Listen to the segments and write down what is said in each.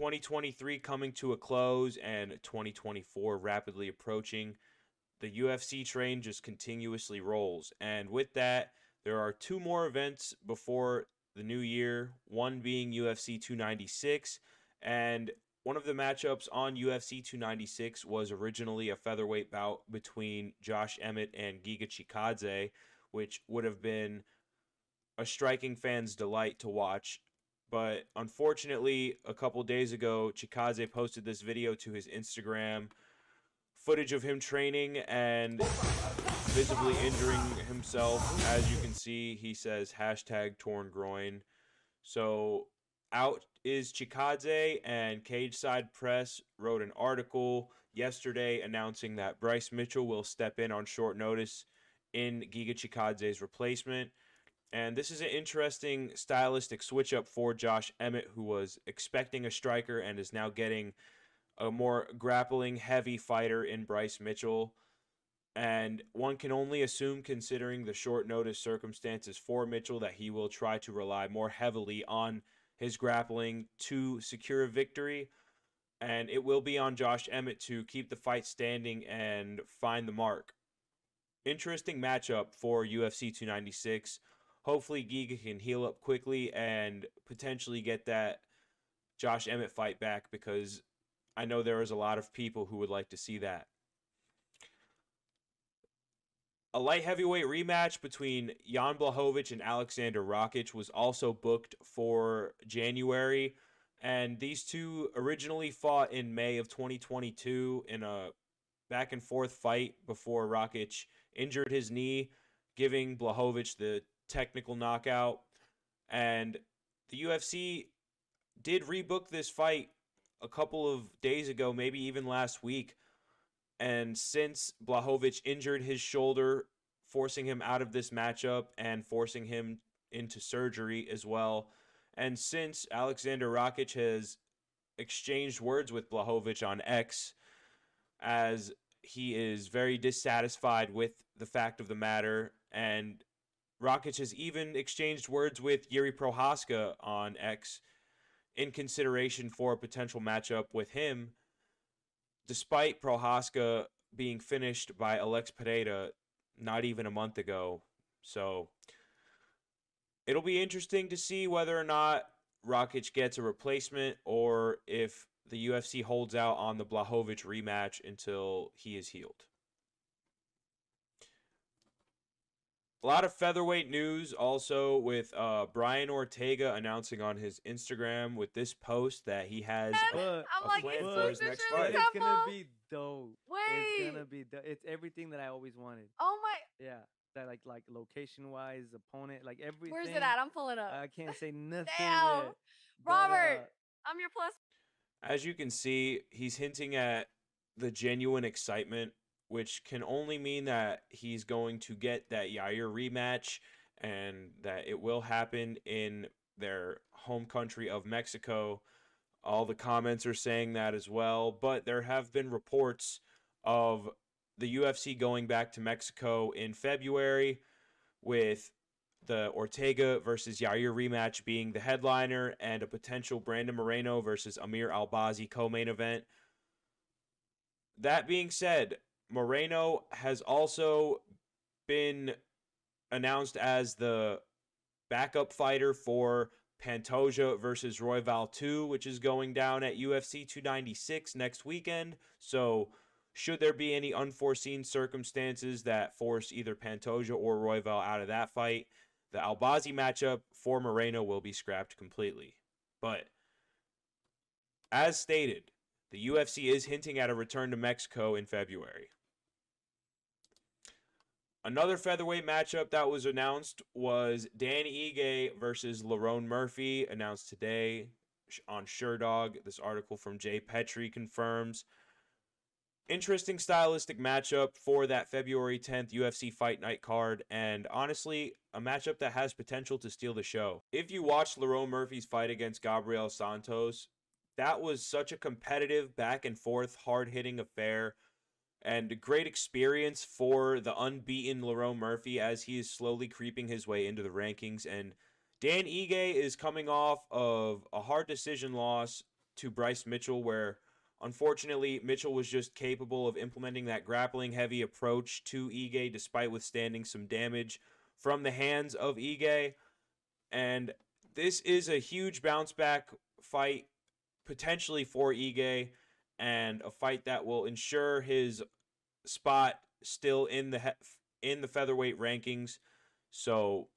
2023 coming to a close and 2024 rapidly approaching, the UFC train just continuously rolls. And with that, there are two more events before the new year, one being UFC 296, and one of the matchups on UFC 296 was originally a featherweight bout between Josh Emmett and Giga Chikadze, which would have been a striking fan's delight to watch. But unfortunately, a couple days ago, Chikadze posted this video to his Instagram, footage of him training and visibly injuring himself. As you can see, he says hashtag torn groin. So out is Chikadze, and Cage Side Press wrote an article yesterday announcing that Bryce Mitchell will step in on short notice in Giga Chikadze's replacement. And this is an interesting stylistic switch up for Josh Emmett, who was expecting a striker and is now getting a more grappling heavy fighter in Bryce Mitchell. And one can only assume, considering the short notice circumstances for Mitchell, that he will try to rely more heavily on his grappling to secure a victory. And it will be on Josh Emmett to keep the fight standing and find the mark. Interesting matchup for UFC 296. Hopefully Giga can heal up quickly and potentially get that Josh Emmett fight back, because I know there is a lot of people who would like to see that. A light heavyweight rematch between Jan Blachowicz and Alexander Rakic was also booked for January, and these two originally fought in May of 2022 in a back and forth fight before Rakic injured his knee, giving Blachowicz the technical knockout. And the UFC did rebook this fight a couple of days ago, maybe even last week. And since Blachowicz injured his shoulder, forcing him out of this matchup and forcing him into surgery as well, and since Alexander Rakic has exchanged words with Blachowicz on X, as he is very dissatisfied with the fact of the matter, and Rakic has even exchanged words with Yair Prohaska on X in consideration for a potential matchup with him, despite Prohaska being finished by Alex Pereira not even a month ago. So it'll be interesting to see whether or not Rakic gets a replacement, or if the UFC holds out on the Blachowicz rematch until he is healed. A lot of featherweight news also, with Brian Ortega announcing on his Instagram with this post that he has a plan for his next fight. It's gonna be dope. Wait. It's gonna be dope. It's everything that I always wanted. Oh my. Yeah. That like location wise, opponent, like everything. Where's it at? I'm pulling up. I can't say nothing Damn. yet. Robert, I'm your plus. As you can see, he's hinting at the genuine excitement, which can only mean that he's going to get that Yair rematch and that it will happen in their home country of Mexico. All the comments are saying that as well, but there have been reports of the UFC going back to Mexico in February, with the Ortega versus Yair rematch being the headliner and a potential Brandon Moreno versus Amir Albazi co-main event. That being said, Moreno has also been announced as the backup fighter for Pantoja versus Royval 2, which is going down at UFC 296 next weekend. So should there be any unforeseen circumstances that force either Pantoja or Royval out of that fight, the Albazi matchup for Moreno will be scrapped completely. But as stated, the UFC is hinting at a return to Mexico in February. Another featherweight matchup that was announced was Dan Ige versus Lerone Murphy, announced today on SureDog. This article from Jay Petrie confirms. Interesting stylistic matchup for that February 10th UFC Fight Night card, and honestly, a matchup that has potential to steal the show. If you watched Lerone Murphy's fight against Gabriel Santos, that was such a competitive, back and forth, hard-hitting affair, and a great experience for the unbeaten Lerone Murphy as he is slowly creeping his way into the rankings. And Dan Ige is coming off of a hard decision loss to Bryce Mitchell, where unfortunately Mitchell was just capable of implementing that grappling heavy approach to Ige despite withstanding some damage from the hands of Ige. And this is a huge bounce back fight potentially for Ige, and a fight that will ensure his spot still in the featherweight rankings. So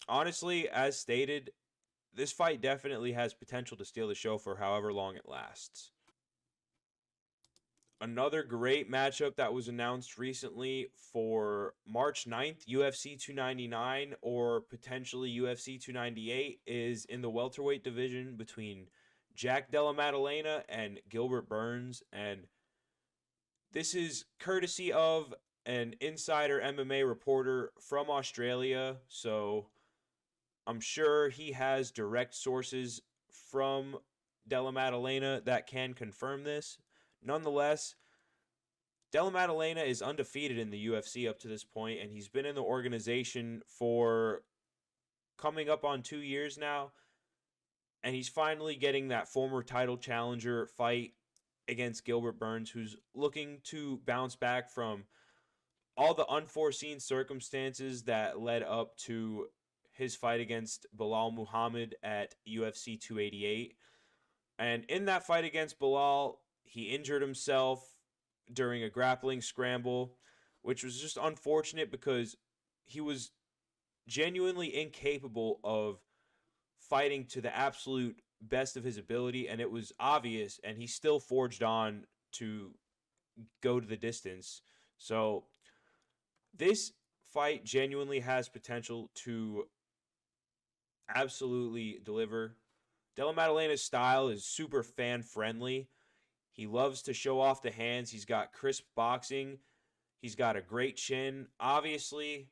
honestly, as stated, this fight definitely has potential to steal the show for however long it lasts. Another great matchup that was announced recently for March 9th, UFC 299 or potentially UFC 298, is in the welterweight division between Jack Della Maddalena and Gilbert Burns. And this is courtesy of an insider MMA reporter from Australia, so I'm sure he has direct sources from Della Maddalena that can confirm this. Nonetheless, Della Maddalena is undefeated in the UFC up to this point, and he's been in the organization for coming up on 2 years now, and he's finally getting that former title challenger fight against Gilbert Burns, who's looking to bounce back from all the unforeseen circumstances that led up to his fight against Belal Muhammad at UFC 288. And in that fight against Belal, he injured himself during a grappling scramble, which was just unfortunate because he was genuinely incapable of fighting to the absolute best of his ability, and it was obvious, and he still forged on to go to the distance. So this fight genuinely has potential to absolutely deliver. Della Maddalena's style is super fan-friendly. He loves to show off the hands. He's got crisp boxing. He's got a great chin. Obviously,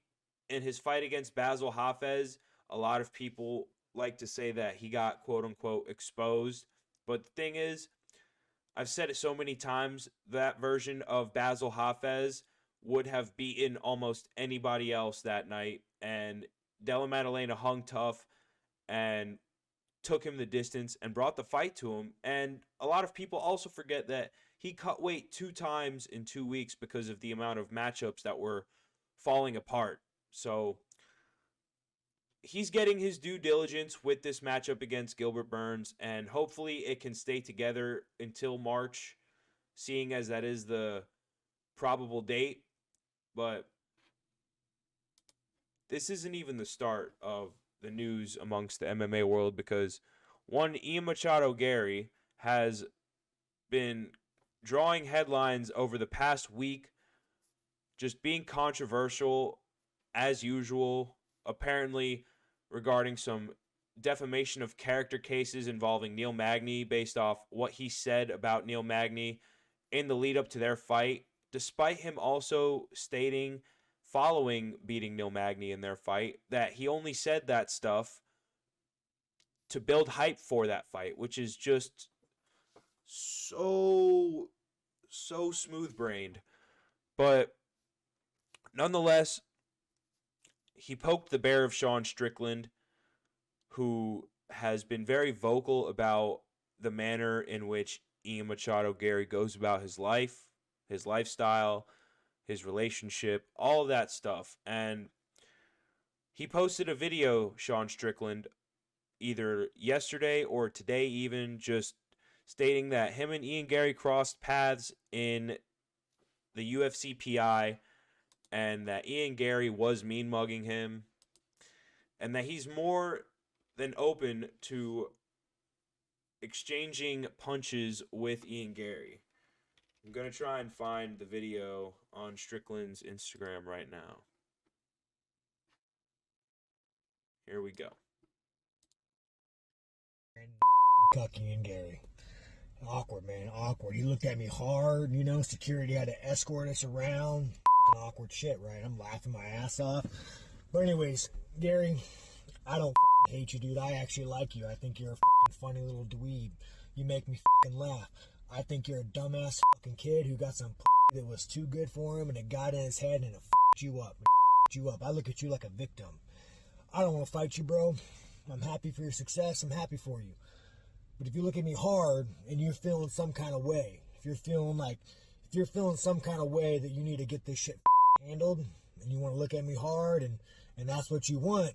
in his fight against Basil Hafez, a lot of people like to say that he got quote-unquote exposed. But the thing is, I've said it so many times, that version of Basil Hafez would have beaten almost anybody else that night. And Della Maddalena hung tough and took him the distance and brought the fight to him. And a lot of people also forget that he cut weight 2 times in 2 weeks because of the amount of matchups that were falling apart. So he's getting his due diligence with this matchup against Gilbert Burns, and hopefully it can stay together until March, seeing as that is the probable date. But this isn't even the start of the news amongst the MMA world, because one, Ian Machado Garry has been drawing headlines over the past week, just being controversial as usual, apparently regarding some defamation of character cases involving Neil Magny based off what he said about Neil Magny in the lead up to their fight, despite him also stating following beating Neil Magny in their fight that he only said that stuff to build hype for that fight, which is just so smooth-brained. But nonetheless, he poked the bear of Sean Strickland, who has been very vocal about the manner in which Ian Machado Garry goes about his life, his lifestyle, his relationship, all of that stuff. And he posted a video, Sean Strickland, either yesterday or today even, just stating that him and Ian Garry crossed paths in the UFC PI, and that Ian Garry was mean-mugging him, and that he's more than open to exchanging punches with Ian Garry. I'm going to try and find the video on Strickland's Instagram right now. Here we go. Cucky and Gary. Awkward, man. Awkward. He looked at me hard, you know. Security had to escort us around. Awkward shit, right? I'm laughing my ass off. But anyways, Gary, I don't hate you, dude. I actually like you. I think you're a funny little dweeb. You make me laugh. I think you're a dumbass kid who got some that was too good for him, and it got in his head and it you up. I look at you like a victim. I don't want to fight you, bro. I'm happy for your success. I'm happy for you. But if you look at me hard and you're feeling some kind of way, if you're feeling some kind of way that you need to get this shit handled, and you want to look at me hard, and that's what you want,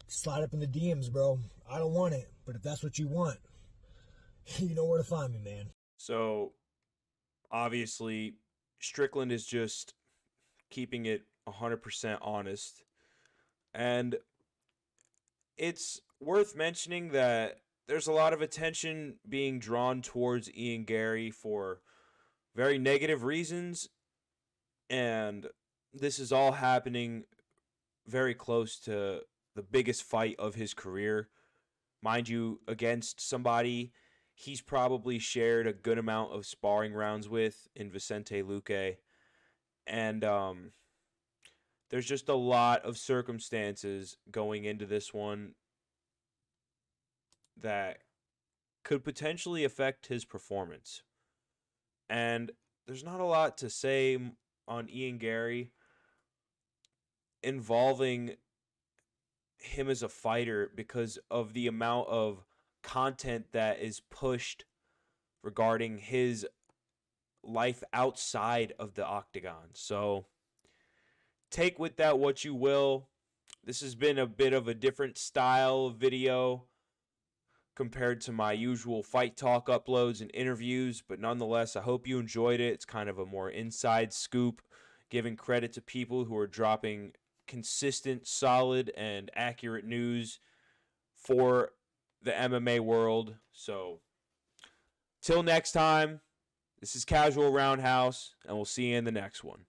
slide up in the DMs, bro. I don't want it, but if that's what you want, you know where to find me, man. So, obviously, Strickland is just keeping it 100% honest. And it's worth mentioning that there's a lot of attention being drawn towards Ian Garry for very negative reasons. And this is all happening very close to the biggest fight of his career. Mind you, against somebody he's probably shared a good amount of sparring rounds with in Vicente Luque. And there's just a lot of circumstances going into this one that could potentially affect his performance. And there's not a lot to say on Ian Garry involving him as a fighter because of the amount of content that is pushed regarding his life outside of the octagon. So take with that what you will. This has been a bit of a different style video compared to my usual fight talk uploads and interviews, but nonetheless, I hope you enjoyed it. It's kind of a more inside scoop, giving credit to people who are dropping consistent, solid, and accurate news for the MMA world. So, till next time, this is Casual Roundhouse, and we'll see you in the next one.